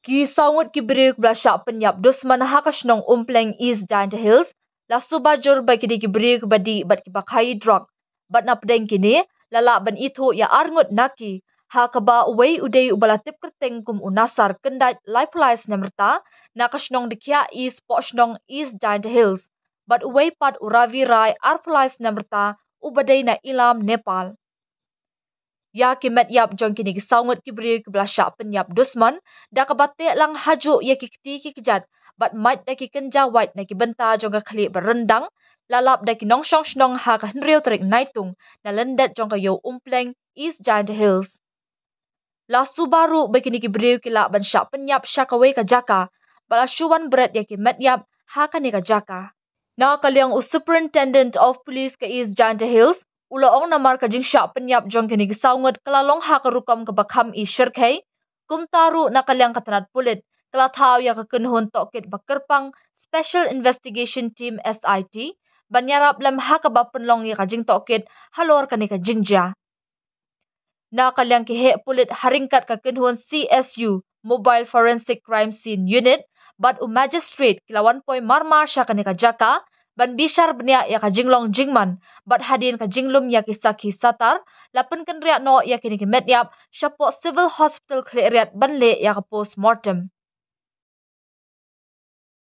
Ki saungut ki beriuk belasyak penyap dusman hakash nong umpleng East Giant Hills. La subajur bagi di ki beriuk badi bat ki bakai drug. Bat na pedeng kini lala ban itu ya arngut naki. Hakaba uwei udei ubalatip kerteng kum unasar kendat lifelines namerta nakash nong dikia East posh nong East Giant Hills. Bat uwei pat uravi rai arflies namerta ubadai na ilam Nepal. Ya kimet yap jong kini ki saungut ki beriuk belasyak penyap dusman da kabate lang haju ya ki keti ki kejat bat mat da ki kenja white na ki benta jong ka khali berendang lalap da ki nongshong shnong ha ka henriu terik naitung na lendet jong ka yo umpleng East Giant Hills. La subaru begini ki beriuk ki la ban syak penyap syakawe ka jaka bala syuan berat ya ki met yap ha ka ni ka jaka. Na kaliang Superintendent of Police ke East Giant Hills ulaong namar ka jing syak penyap jong kini gisaungut kalalong ha karukam ke bakham I syirkhay kumtaru na kaliang katanat pulit kalathaw ya kakenhon tokit bakerpang Special Investigation Team SIT banyarap lam ha kabapenlong ya kajing tokit halor kani ka jingja. Na kaliang kihe pulit haringkat kakenhon CSU Mobile Forensic Crime Scene Unit bat magistrate kilawan poy marmar sya kani ka jaka ban bishar benya ya ka jinglong jingman bat hadin ka jinglum ya kisaki satar lapen kenriat no ya kini ki medyap syapo civil hospital kleriat banle ya ka postmortem.